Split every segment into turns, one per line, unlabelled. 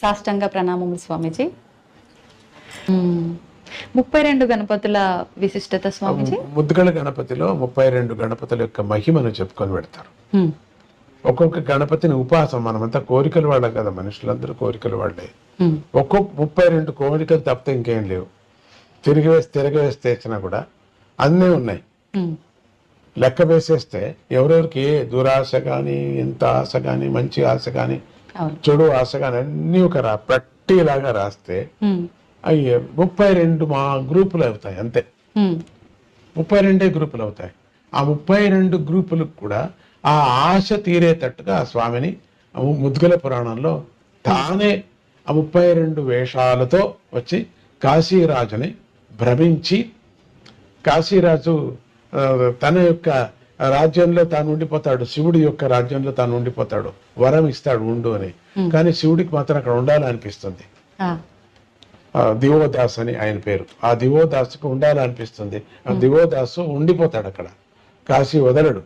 సాష్టాంగ ప్రణామములు స్వామీజీ. 32 గణపతుల విశిష్టత స్వామీజీ.
ముద్దుగల గణపతిలో 32 గణపతుల యొక్క మహిమను చెప్పుకొని పెడతారు. ఒక్కొక్క గణపతిని ఉపాసం, మనమంతా కోరికలు వాళ్ళం కదా, మనుషులందరూ కోరికలు వాళ్ళే. ఒక్కొక్క 32 కోరికలు తప్పితే ఇంకేం లేవు. తిరగవేస్తే ఇచ్చినా కూడా అన్నీ ఉన్నాయి. లెక్క వేసేస్తే ఎవరెవరికి ఏ దురాశ కానీ, ఎంత ఆశ కానీ, మంచి ఆశ కానీ, చెడు ఆశ కానీ అన్నీ ఒక పట్టీలాగా రాస్తే అయ్యే 32 మా గ్రూపులు అవుతాయి. అంతే, 32 గ్రూపులు అవుతాయి. ఆ 32 గ్రూపులకు కూడా ఆ ఆశ తీరేటట్టుగా ఆ స్వామిని ముద్దుగల పురాణంలో తానే ఆ 32 వేషాలతో వచ్చి కాశీరాజుని భ్రమించి, కాశీరాజు తన యొక్క రాజ్యంలో తాను ఉండిపోతాడు, శివుడి యొక్క రాజ్యంలో తాను ఉండిపోతాడు, వరం ఇస్తాడు ఉండు అని. కానీ శివుడికి మాత్రం అక్కడ ఉండాలనిపిస్తుంది. దివోదాస్ అని ఆయన పేరు. ఆ దివోదాసుకు ఉండాలనిపిస్తుంది. ఆ దివోదాసు ఉండిపోతాడు అక్కడ, కాశీ వదలడు.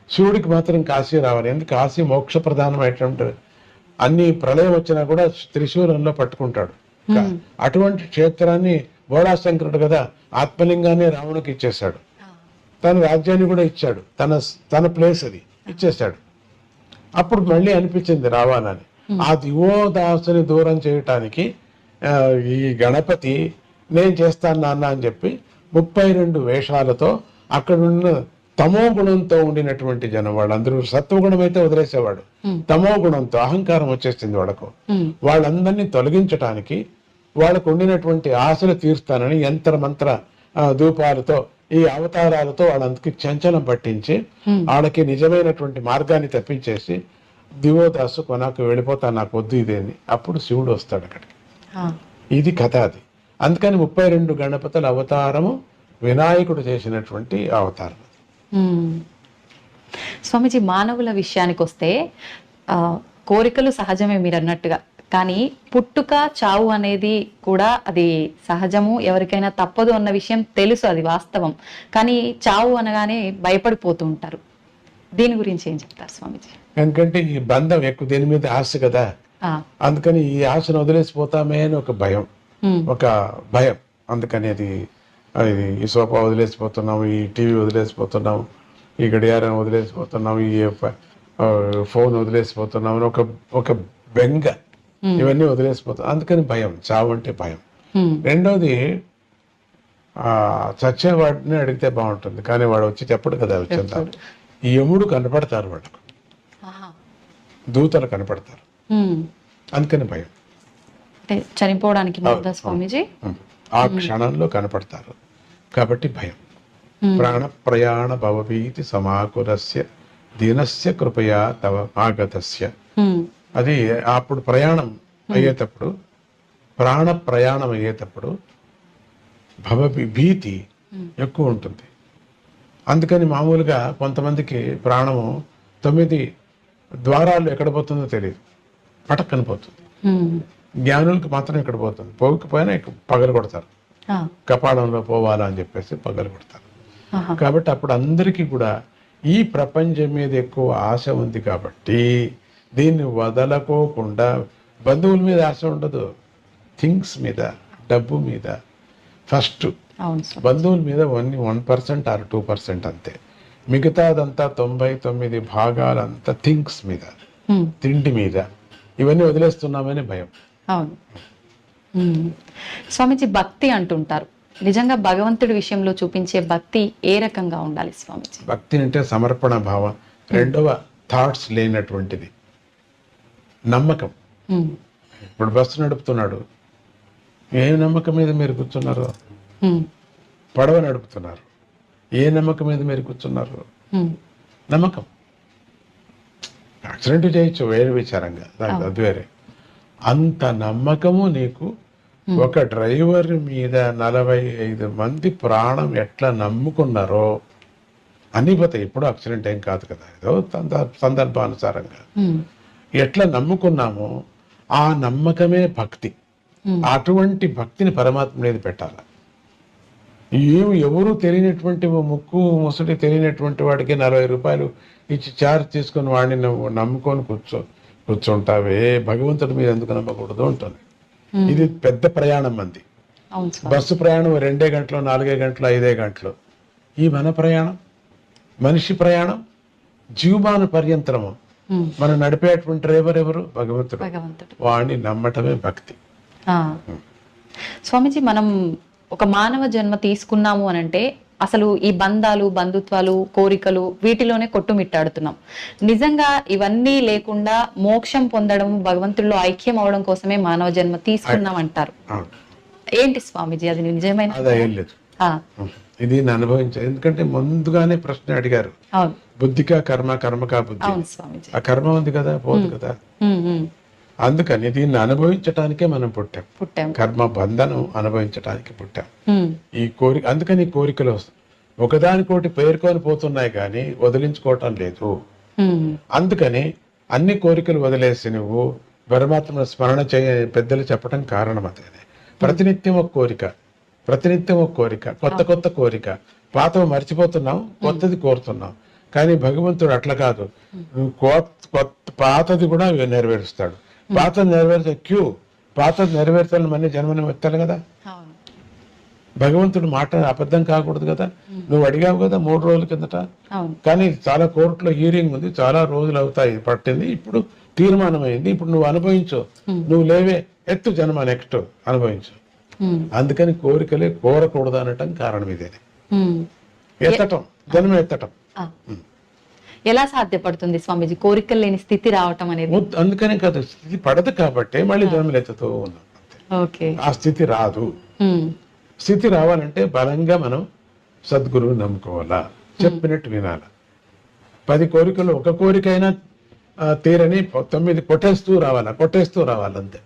శివుడికి మాత్రం కాశీ రావాలి. ఎందుకు? కాశీ మోక్ష ప్రధానమైనటువంటి, అన్ని ప్రళయం వచ్చినా కూడా త్రిశూలంలో పట్టుకుంటాడు. అటువంటి క్షేత్రాన్ని బోళాశంకరుడు కదా ఆత్మలింగాన్ని రావణుకి ఇచ్చేశాడు. తన రాజ్యాన్ని కూడా ఇచ్చాడు, తన ప్లేస్ అది ఇచ్చేశాడు. అప్పుడు మళ్ళీ అనిపించింది రావాలని. ఆ దివోదాసుని దూరం చేయటానికి ఈ గణపతి నేను చేస్తాను నాన్న అని చెప్పి 32 వేషాలతో అక్కడున్న తమో గుణంతో ఉండినటువంటి జనం, వాళ్ళందరూ సత్వగుణం అయితే వదిలేసేవాడు, తమో గుణంతో అహంకారం వచ్చేసింది వాళ్ళకు. వాళ్ళందరినీ తొలగించటానికి, వాళ్ళకు ఉండినటువంటి ఆశలు తీరుస్తానని యంత్ర మంత్ర ధూపాలతో, ఈ అవతారాలతో వాళ్ళందరికీ చంచలం పట్టించి వాళ్ళకి నిజమైనటువంటి మార్గాన్ని తప్పించేసి దివోదాసు కొనాకు వెళ్ళిపోతాను, నాకు వద్దు ఇదేని. అప్పుడు శివుడు వస్తాడు అక్కడికి. ఇది కథ అది. అందుకని 32 గణపతుల అవతారము వినాయకుడు చేసినటువంటి అవతారం.
స్వామీజీ, మానవుల విషయానికి వస్తే కోరికలు సహజమే మీరు అన్నట్టుగా, కానీ పుట్టుక చావు అనేది కూడా అది సహజము, ఎవరికైనా తప్పదు అన్న విషయం తెలుసు, అది వాస్తవం. కానీ చావు అనగానే భయపడిపోతూ ఉంటారు. దీని గురించి ఏం చెప్తారు స్వామీజీ?
ఎందుకంటే ఈ బంధం ఎక్కువ, దీని మీద ఆశ కదా, అందుకని ఈ ఆశను వదిలేసిపోతామే అని ఒక భయం. అందుకని అది ఈ సోఫా వదిలేసిపోతున్నాం, ఈ టీవీ వదిలేసిపోతున్నాం, ఈ గడియారం వదిలేసిపోతున్నాం, ఈ ఫోన్ వదిలేసిపోతున్నాం అని ఒక బెంగ, ఇవన్నీ వదిలేసిపోతాం. అందుకని భయం, చావు అంటే భయం. రెండోది, చచ్చేవాడిని అడిగితే బాగుంటుంది, కానీ వాడు వచ్చి చెప్పడు కదా. వచ్చిందా ఈ యముడు కనపడతారు, వాళ్ళకు దూతలు కనపడతారు, అందుకని భయం.
చనిపోవడానికి స్వామీజీ
ఆ క్షణంలో కనపడతారు కాబట్టి భయం. ప్రాణ ప్రయాణ భవభీతి సమాకులస్య దీనస్య కృపయా తవ ఆగతస్య. అది అప్పుడు ప్రయాణం అయ్యేటప్పుడు, ప్రాణ ప్రయాణం అయ్యేటప్పుడు భీతి ఎక్కువ ఉంటుంది. అందుకని మామూలుగా కొంతమందికి ప్రాణము 9 ద్వారాలు ఎక్కడ పోతుందో తెలియదు, పటక్కన పోతుంది. జ్ఞానులకు మాత్రం ఎక్కడ పోతుంది, పోకపోయినా పగలు కొడతారు, కపాలంలో పోవాలా అని చెప్పేసి పగలు కొడతారు. కాబట్టి అప్పుడు అందరికీ కూడా ఈ ప్రపంచం మీద ఎక్కువ ఆశ ఉంది కాబట్టి దీన్ని వదలకోకుండా, బంధువుల మీద ఆశ ఉండదు, థింగ్స్ మీద, డబ్బు మీద ఫస్ట్. బంధువుల మీద 1% ఆర్ 2% అంతే. మిగతాదంతా 99 భాగాలంతా థింగ్స్ మీద, తిండి మీద, ఇవన్నీ వదిలేస్తున్నామని భయం.
అవును స్వామీజీ, భక్తి అంటుంటారు. నిజంగా భగవంతుడి విషయంలో చూపించే భక్తి ఏ రకంగా ఉండాలి స్వామీజీ?
భక్తి అంటే సమర్పణ భావం. రెండవ థాట్స్ లేనటువంటిది, నమ్మకం. ఇప్పుడు బస్సు నడుపుతున్నాడు, ఏ నమ్మకం మీద మీరు కూర్చున్నారు? పడవ నడుపుతున్నారు, ఏ నమ్మకం మీద మీరు కూర్చున్నారు? నమ్మకం. యాక్సిడెంట్ చేయొచ్చు వేరే విచారంగా, అది వేరే. అంత నమ్మకము నీకు ఒక డ్రైవర్ మీద 45 మంది ప్రాణం ఎట్లా నమ్ముకున్నారో అన్ని పోతాయి. ఎప్పుడూ యాక్సిడెంట్ ఏం కాదు కదా, ఏదో సందర్భానుసారంగా ఎట్లా నమ్ముకున్నామో ఆ నమ్మకమే భక్తి. అటువంటి భక్తిని పరమాత్మ మీద పెట్టాలి. ఎవరు తెలియనటువంటి, ముక్కు ముసలి తెలియనటువంటి వాడికి 40 రూపాయలు ఇచ్చి చార్జ్ తీసుకొని వాడిని నమ్ముకొని కూర్చుంటావే, భగవంతుడి మీద ఎందుకు నమ్మకూడదు ఉంటుంది. ఇది పెద్ద ప్రయాణం మంది.
అవును స్వామి.
బస్సు ప్రయాణం 2 గంటలు, 4 గంటలు, 5 గంటలు. ఈ మన ప్రయాణం, మనిషి ప్రయాణం జీవమాన పర్యంతరము. మనం నడిపేటువంటి డ్రైవర్ ఎవరు? భగవంతుడు. వాడిని నమ్మటమే భక్తి.
స్వామీజీ, మనం ఒక మానవ జన్మ తీసుకున్నాము అని అంటే అసలు ఈ బంధాలు, బంధుత్వాలు, కోరికలు వీటిలోనే కొట్టుమిట్టాడుతున్నాం. నిజంగా ఇవన్నీ లేకుండా మోక్షం పొందడం, భగవంతుడిలో ఐక్యం అవడం కోసమే మానవ జన్మ తీసుకున్నాం అంటారు. ఏంటి స్వామీజీ అది నిజమైన?
అదేం లేదు, ఇది అనుభవించాలి. ఎందుకంటే ముందుగానే ప్రశ్న అడిగారు, బుద్ధికా కర్మ, కర్మకా బుద్ధి. ఆ కర్మ ఉంది కదా, పోదు కదా. అందుకని దీన్ని అనుభవించటానికే మనం పుట్టాం. కర్మ బంధనం అనుభవించటానికి పుట్టాం. ఈ కోరిక, అందుకని ఈ కోరికలు వస్తాయి, ఒకదానికోటి పేర్కొని పోతున్నాయి కానీ వదిలించుకోవటం లేదు. అందుకని అన్ని కోరికలు వదిలేసి నువ్వు పరమాత్మ స్మరణ చేయ పెద్దలు చెప్పడం కారణం అదే. ప్రతినిత్యం ఒక కోరిక, ప్రతినిత్యం ఒక కోరిక, కొత్త కొత్త కోరిక. పాతవి మర్చిపోతున్నాం, కొత్తది కోరుతున్నాం. కానీ భగవంతుడు అట్లా కాదు, పాతది కూడా నెరవేరుస్తాడు. పాతది నెరవేర్చే పాతది నెరవేర్చాలని మళ్ళీ జన్మని ఎత్తాలి కదా. భగవంతుడు మాట అబద్ధం కాకూడదు కదా. నువ్వు అడిగావు కదా 3 రోజుల కిందట, కానీ చాలా కోర్టులో హీరింగ్ ఉంది, చాలా రోజులు అవుతాయి పట్టింది, ఇప్పుడు తీర్మానం అయింది, ఇప్పుడు నువ్వు అనుభవించు, నువ్వు లేవే, ఎత్తు జన్మ, నెక్స్ట్ అనుభవించు. అందుకని కోరికలే కోరకూడదు అనటం కారణం ఇదేనే. ఎత్తటం, జన్మ ఎత్తటం.
ఎలా సాధ్యపడుతుంది స్వామీజీ కోరికలు లేని స్థితి రావటం అనేది?
అందుకనే కదా, స్థితి పడదు కాబట్టి మళ్ళీ జన్మలు ఎత్తుతూ ఉన్నాం. ఆ స్థితి రాదు. స్థితి రావాలంటే బలంగా మనం సద్గురువు నమ్ముకోవాలా, చెప్పినట్టు వినాలా. 10 కోరికలు ఒక కోరికైనా తీరని 9 కొట్టేస్తూ రావాలంతే.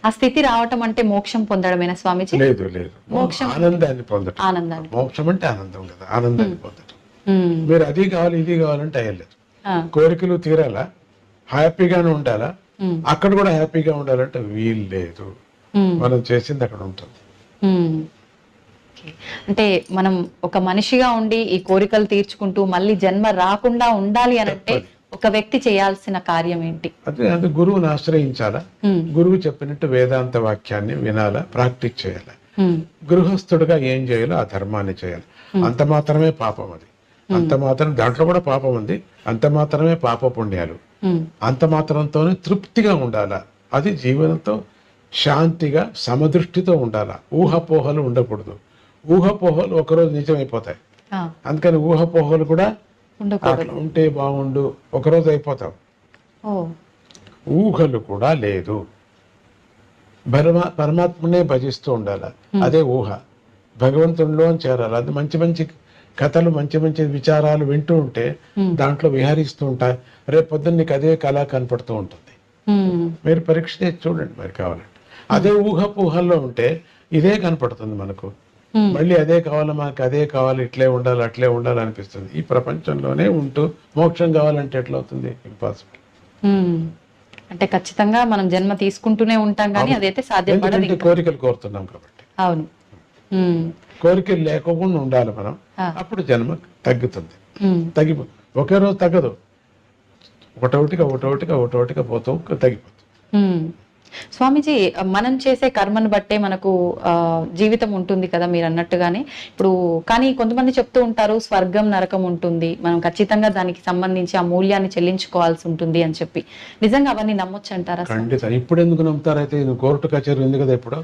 ఆ స్థితి రావటం అంటే మోక్షం పొందడమేనా స్వామీజీ?
లేదు, ఆనందాన్ని పొందడం. మోక్షం అంటే ఆనందం కదా, ఆనందాన్ని పొందడం. మీరు అది కావాలి, ఇది కావాలంటే అయ్యలేదు. కోరికలు తీరాలా, హ్యాపీగానే ఉండాలా, అక్కడ కూడా హ్యాపీగా ఉండాలంటే వీలు లేదు. మనం చేసింది అక్కడ ఉంటుంది.
అంటే మనం ఒక మనిషిగా ఉండి ఈ కోరికలు తీర్చుకుంటూ మళ్ళీ జన్మ రాకుండా ఉండాలి అని అంటే ఒక వ్యక్తి చేయాల్సిన కార్యం ఏంటి?
అదే గురువుని ఆశ్రయించాలా, గురువు చెప్పినట్టు వేదాంత వాక్యాన్ని వినాలా, ప్రాక్టీస్ చేయాలి. గృహస్థుడుగా ఏం చేయాలో ఆ ధర్మాన్ని చేయాలి. అంత మాత్రమే పాపం అది, అంత మాత్రం, దాంట్లో కూడా పాపం ఉంది, అంత మాత్రమే పాప పుణ్యాలు. అంత మాత్రంతోనే తృప్తిగా ఉండాలా. అది జీవనంతో శాంతిగా సమదృష్టితో ఉండాలా. ఊహపోహలు ఉండకూడదు. ఊహపోహలు ఒకరోజు నిజమైపోతాయి. అందుకని ఊహపోహలు కూడా ఉంటే బాగుండు, ఒకరోజు అయిపోతావు. ఊహలు కూడా లేదు, పరమాత్మనే భజిస్తూ ఉండాలి. అదే ఊహ, భగవంతుడిలో చేరాలి. అది మంచి మంచి కథలు, మంచి మంచి విచారాలు వింటూ ఉంటే దాంట్లో విహరిస్తూ ఉంటాయి. రేపు పొద్దున్న నీకు అదే కళ కనపడుతూ ఉంటుంది. మీరు పరీక్ష చేసి చూడండి మరి కావాలంటే. అదే ఊహలో ఉంటే ఇదే కనపడుతుంది మనకు. మళ్ళీ అదే కావాలి, మనకు అదే కావాలి, ఇట్లే ఉండాలి, అట్లే ఉండాలి అనిపిస్తుంది. ఈ ప్రపంచంలోనే ఉంటూ మోక్షం కావాలంటే ఎట్లా అవుతుంది? ఇంపాసిబుల్.
అంటే ఖచ్చితంగా మనం జన్మ తీసుకుంటూనే ఉంటాం కానీ అదైతే సాధ్యపడదు.
కోరికలు కోరుతున్నాం కాబట్టి.
అవును,
కోరికలు లేకుండా ఉండాలి మనం, అప్పుడు జన్మ తగ్గుతుంది. ఒకే రోజు తగ్గదు, ఒకటోటిగా పోతూ తగ్గిపోతుంది.
స్వామీజీ, మనం చేసే కర్మను బట్టే మనకు జీవితం ఉంటుంది కదా మీరు అన్నట్టుగానే. ఇప్పుడు కానీ కొంతమంది చెప్తూ ఉంటారు స్వర్గం, నరకం ఉంటుంది, మనం ఖచ్చితంగా దానికి సంబంధించి ఆ మూల్యాన్ని చెల్లించుకోవాల్సి ఉంటుంది అని చెప్పి. నిజంగా అవన్నీ నమ్మొచ్చు అంటారా?
ఖండిత. ఇప్పుడు ఎందుకు నమ్ముతారైతే? కోర్టు కచేరీ ఉంది కదా ఇప్పుడు,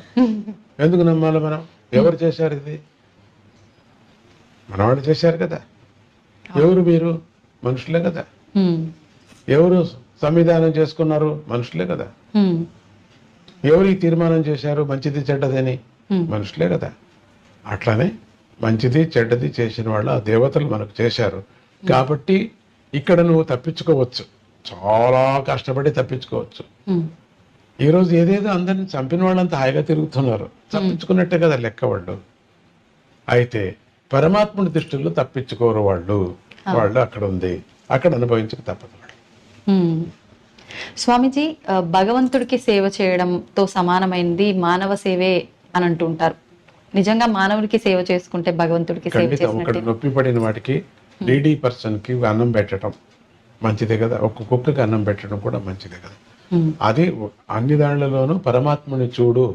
ఎందుకు నమ్మాలి మనం? ఎవరు చేశారు ఇది? మనవాళ్ళు చేశారు కదా. ఎవరు మీరు? మనుషులే కదా. ఎవరు సంవిధానం చేసుకున్నారు? మనుషులే కదా. ఎవరు ఈ తీర్మానం చేశారు మంచిది చెడ్డదని? మనుషులే కదా. అట్లానే మంచిది చెడ్డది చేసిన వాళ్ళు ఆ దేవతలు మనకు చేశారు కాబట్టి ఇక్కడ నువ్వు తప్పించుకోవచ్చు, చాలా కష్టపడి తప్పించుకోవచ్చు. ఈరోజు ఏదేదో అందరిని చంపిన వాళ్ళంతా హాయిగా తిరుగుతున్నారు, తప్పించుకున్నట్టే కదా లెక్క వాళ్ళు. అయితే పరమాత్ముడి దృష్టిలో తప్పించుకోరు వాళ్ళు. వాళ్ళు అక్కడ ఉంది, అక్కడ అనుభవించక తప్పదు.
స్వామీజీ, భగవంతుడికి సేవ చేయడంతో సమానమైనది మానవ సేవే అని అంటుంటారు. నిజంగా మానవుడికి సేవ చేసుకుంటే భగవంతుడికి సేవ చేసినట్టే.
నొప్పి పడిన వాటికి నీడీ పర్సన్ కి అన్నం పెట్టడం, మంచిదే కదా, ఒక కుక్కకి అన్నం పెట్టడం కూడా మంచిదే కదా.
ఉమ్,
అది అన్ని దాంట్లలోనూ పరమాత్మని చూడు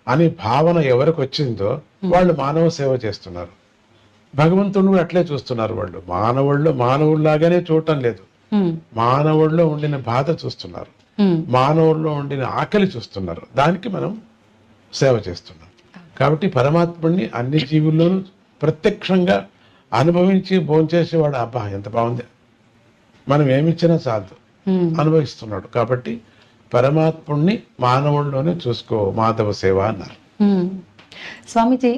అనే భావన ఎవరికి వచ్చిందో వాళ్ళు మానవ సేవ చేస్తున్నారు. భగవంతుడు అట్లే చూస్తున్నారు. వాళ్ళు మానవుల్లాగానే చూడటం లేదు,
ఉమ్,
మానవుల్లో ఉండిన బాధ చూస్తున్నారు,
ఉమ్,
మానవుల్లో ఉండిన ఆకలి చూస్తున్నారు. దానికి మనం సేవ చేస్తున్నాం. కాబట్టి పరమాత్ముడిని అన్ని జీవుల్లోనూ ప్రత్యక్షంగా అనుభవించి భోంచేసేవాడు. అబ్బా ఎంత బాగుంది, మనం ఏమిచ్చినా చాలదు,
ఉమ్.
అనుభవిస్తున్నాడు. కాబట్టి పరమాత్ముడిని మానవుల్లోనే చూసుకో, మాధవ సేవ అన్నారు.
మ్మ్. స్వామీజీ,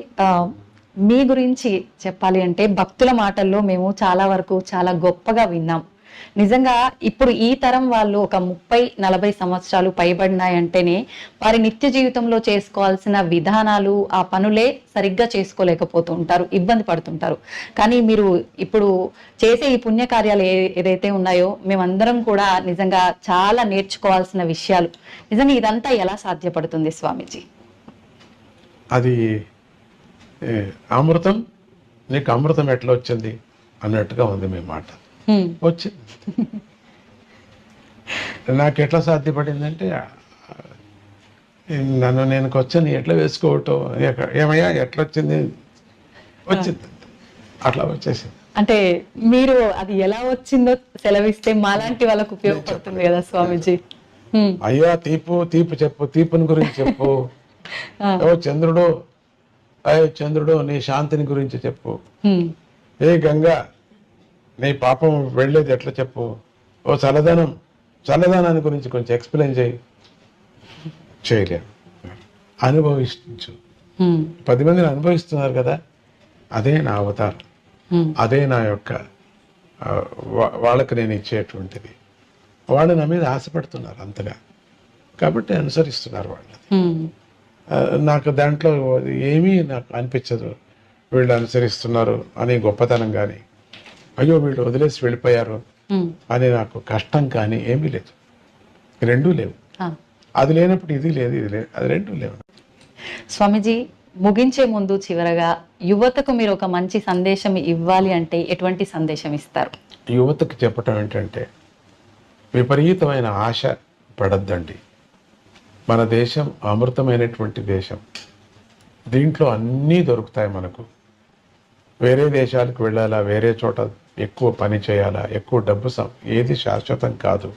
మీ గురించి చెప్పాలి అంటే భక్తుల మాటల్లో మేము చాలా వరకు చాలా గొప్పగా విన్నాం. నిజంగా ఇప్పుడు ఈ తరం వాళ్ళు ఒక 30-40 సంవత్సరాలు పైబడినాయంటేనే వారి నిత్య జీవితంలో చేసుకోవాల్సిన విధానాలు, ఆ పనులే సరిగ్గా చేసుకోలేకపోతూ ఉంటారు, ఇబ్బంది పడుతుంటారు. కానీ మీరు ఇప్పుడు చేసే ఈ పుణ్యకార్యాలు ఏదైతే ఉన్నాయో మేమందరం కూడా నిజంగా చాలా నేర్చుకోవాల్సిన విషయాలు. నిజంగా ఇదంతా ఎలా సాధ్యపడుతుంది స్వామీజీ?
అది అమృతం, నీకు అమృతం ఎట్లా వచ్చింది అన్నట్టుగా ఉంది మీ మాట. వచ్చింది. నాకు ఎట్లా సాధ్యపడిందంటే, నన్ను నేను వచ్చాను ఎట్లా వేసుకోవటం, ఏమయ్యా ఎట్లా వచ్చింది, వచ్చింది, అట్లా వచ్చేసింది.
అంటే మీరు అది ఎలా వచ్చిందో సెలవిస్తే మాలాంటి వాళ్ళకు ఉపయోగపడుతుంది కదా స్వామీజీ.
అయ్యా తీపు చెప్పు, తీపుని గురించి చెప్పు. ఓ చంద్రుడు, చంద్రుడు నీ శాంతిని గురించి చెప్పు. ఏ గంగా నీ పాపం వెళ్ళేది ఎట్లా చెప్పు. ఓ చల్లదనాన్ని గురించి కొంచెం ఎక్స్ప్లెయిన్ చేయలేము. అనుభవించు. 10 మందిని అనుభవిస్తున్నారు కదా, అదే నా అవతారం, అదే నా యొక్క వాళ్ళకి నేను ఇచ్చేటువంటిది. వాళ్ళు నా మీద ఆశపడుతున్నారు అంతగా, కాబట్టి అనుసరిస్తున్నారు వాళ్ళు. నాకు దాంట్లో ఏమీ నాకు అనిపించదు వీళ్ళు అనుసరిస్తున్నారు అని గొప్పతనం కానీ, అయ్యో వీళ్ళు వదిలేసి వెళ్ళిపోయారు అని నాకు కష్టం కానీ ఏమీ లేదు. రెండూ లేవు. అది లేనప్పుడు ఇది లేదు, ఇది లేదు, అది రెండూ లేవు.
స్వామీజీ, ముగించే ముందు చివరగా యువతకు మీరు ఒక మంచి సందేశం ఇవ్వాలి అంటే ఎటువంటి సందేశం ఇస్తారు?
యువతకు చెప్పటం ఏంటంటే, విపరీతమైన ఆశ పడద్దండి. మన దేశం అమృతమైనటువంటి దేశం, దీంట్లో అన్నీ దొరుకుతాయి మనకు. వేరే దేశాలకు వెళ్ళాలా, వేరే చోట ఎక్కువ పని చేయాలా, ఎక్కువ డబ్బు ఏది శాశ్వతం కాదు.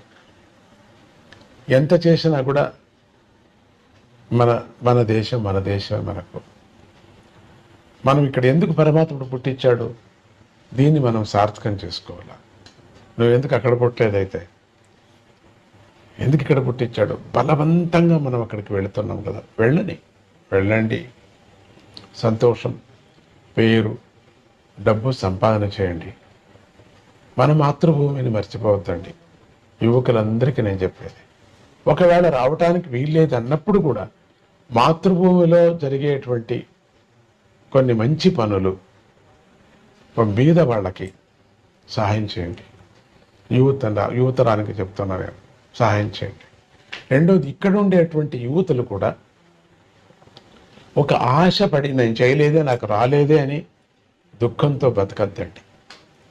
ఎంత చేసినా కూడా మన దేశం మనకు. మనం ఇక్కడ ఎందుకు పరమాత్ముడు పుట్టించాడు, దీన్ని మనం సార్థకం చేసుకోవాలా. నువ్వు ఎందుకు అక్కడ పుట్టలేదైతే, ఎందుకు ఇక్కడ పుట్టించాడు, బలవంతంగా మనం అక్కడికి వెళుతున్నాం కదా, వెళ్ళండి. సంతోషం, పేరు, డబ్బు సంపాదన చేయండి. మన మాతృభూమిని మర్చిపోవద్దండి. యువకులందరికీ నేను చెప్పేది, ఒకవేళ రావటానికి వీల్లేదు అన్నప్పుడు కూడా మాతృభూమిలో జరిగేటువంటి కొన్ని మంచి పనులు బీద వాళ్ళకి సహాయం చేయండి. యువతరానికి చెప్తున్నా నేను, సహాయం చేయండి. రెండోది, ఇక్కడ ఉండేటువంటి యువతులు కూడా ఒక ఆశపడి నేను చేయలేదే, నాకు రాలేదే అని దుఃఖంతో బతకద్దండి.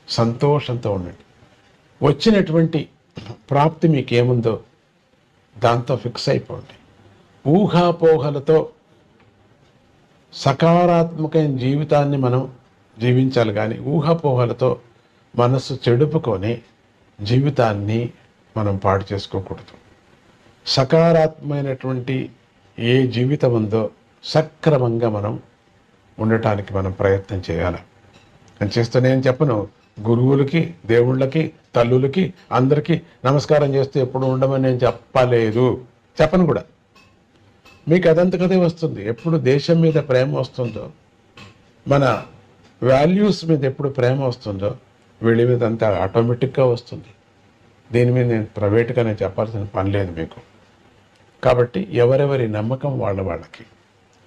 సంతోషంతో ఉండండి. వచ్చినటువంటి ప్రాప్తి మీకేముందో దాంతో ఫిక్స్ అయిపోండి. ఊహాపోహలతో సకారాత్మకమైన జీవితాన్ని మనం జీవించాలి, కానీ ఊహాపోహలతో మనస్సు చెడుపుకొని జీవితాన్ని మనం పాడు చేసుకోకూడదు. సకారాత్మకమైనటువంటి ఏ జీవితం ఉందో సక్రమంగా మనం ఉండటానికి మనం ప్రయత్నం చేయాలి. అని చేస్తూ నేను చెప్పను, గురువులకి, దేవుళ్ళకి, తల్లులకి, అందరికీ నమస్కారం చేస్తూ ఎప్పుడు ఉండమని నేను చెప్పను కూడా. మీకు అదంతకదే వస్తుంది. ఎప్పుడు దేశం మీద ప్రేమ వస్తుందో, మన వాల్యూస్ మీద ఎప్పుడు ప్రేమ వస్తుందో, వీళ్ళ మీద అంతా ఆటోమేటిక్గా వస్తుంది. దీని మీద నేను ప్రైవేట్గా నేను చెప్పాల్సిన పని లేదు మీకు. కాబట్టి ఎవరెవరి నమ్మకం వాళ్ళకి,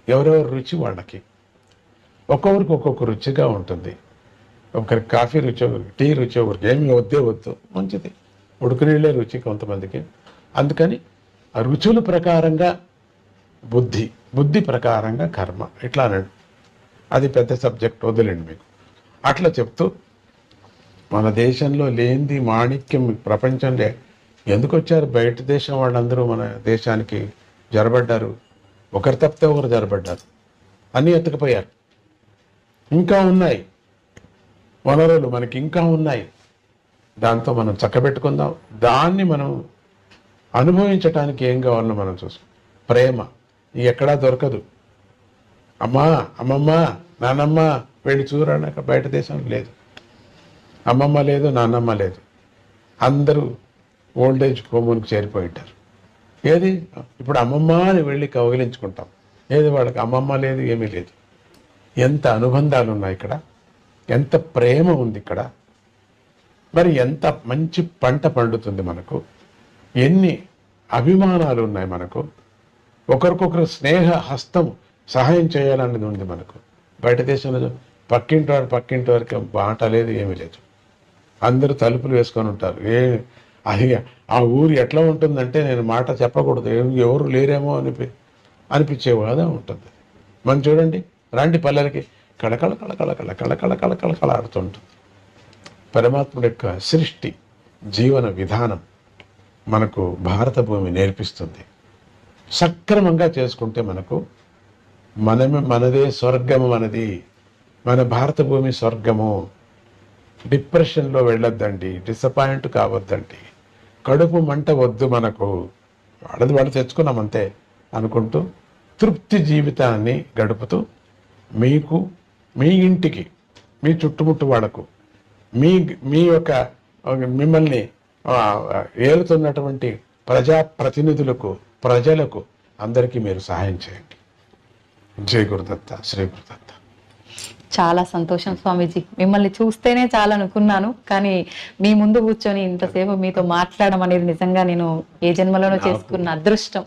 ఎవరెవరి రుచి వాళ్ళకి. ఒక్కొక్కరికి ఒక్కొక్క రుచిగా ఉంటుంది. ఒకరికి కాఫీ రుచి, ఒకరికి టీ రుచి, ఒకరికి ఏమి వద్దు, మంచిది. ఉడుకునీళ్ళే రుచి కొంతమందికి. అందుకని ఆ రుచుల ప్రకారంగా బుద్ధి ప్రకారంగా కర్మ, ఇట్లా అన్నాడు. అది పెద్ద సబ్జెక్ట్, వదిలేండి మీకు. అట్లా చెప్తూ మన దేశంలో లేనిది మాణిక్యం ప్రపంచంలో ఎందుకు వచ్చారు? బయట దేశం వాళ్ళందరూ మన దేశానికి జరబడ్డారు. ఒకరు తప్పితే ఒకరు జరబడ్డారు, అన్నీ ఎత్తుకుపోయారు. ఇంకా ఉన్నాయి వనరులు, మనకి ఇంకా ఉన్నాయి. దాంతో మనం చక్కబెట్టుకుందాం. దాన్ని మనం అనుభవించటానికి ఏం కావాలో మనం చూసుకో. ప్రేమ ఎక్కడా దొరకదు. అమ్మా, అమ్మమ్మ, నానమ్మ వెళ్ళి చూడడానికి బయట దేశంలో లేదు. అమ్మమ్మ లేదు, నాన్నమ్మ లేదు. అందరూ ఓల్డేజ్ హోమ్కి చేరిపోయి ఉంటారు. ఏది ఇప్పుడు అమ్మమ్మ అని వెళ్ళి కౌగిలించుకుంటాం. ఏది వాళ్ళకి అమ్మమ్మ లేదు, ఏమీ లేదు. ఎంత అనుబంధాలు ఉన్నాయి ఇక్కడ, ఎంత ప్రేమ ఉంది ఇక్కడ. మరి ఎంత మంచి పంట పండుతుంది మనకు, ఎన్ని అభిమానాలు ఉన్నాయి మనకు, ఒకరికొకరు స్నేహ హస్తం సహాయం చేయాలనేది ఉంది మనకు. బయట దేశంలో పక్కింటి వరకు బాట లేదు, ఏమీ లేదు. అందరూ తలుపులు వేసుకొని ఉంటారు. అది ఆ ఊరు ఎట్లా ఉంటుందంటే, నేను మాట చెప్పకూడదు, ఎవరు లేరేమో అనిపించేవాదా ఉంటుంది. మనం చూడండి, రండి పల్లెలకి, కళకళ కళకళ కళకళ కళకళ కళకళ ఆడుతుంటుంది. పరమాత్ముడి యొక్క సృష్టి జీవన విధానం మనకు భారత భూమి నేర్పిస్తుంది. సక్రమంగా చేసుకుంటే మనకు మనదే స్వర్గము, మన భారత భూమి స్వర్గము. డిప్రెషన్లో వెళ్ళొద్దండి, డిసప్పాయింట్ కావద్దండి, కడుపు మంట వద్దు మనకు. వాడు తెచ్చుకున్నామంతే అనుకుంటూ తృప్తి జీవితాన్ని గడుపుతూ మీకు, మీ ఇంటికి, మీ చుట్టుముట్టు వాళ్ళకు, మీ యొక్క మిమ్మల్ని ఏలుతున్నటువంటి ప్రజాప్రతినిధులకు, ప్రజలకు అందరికీ మీరు సహాయం చేయండి. జై గురుదత్త, శ్రీ గురుదత్త.
చాలా సంతోషం స్వామీజీ. మిమ్మల్ని చూస్తేనే చాలా అనుకున్నాను, కానీ మీ ముందు కూర్చొని ఇంతసేపు మీతో మాట్లాడడం అనేది నిజంగా నేను ఏ జన్మలోనో చేసుకున్న అదృష్టం.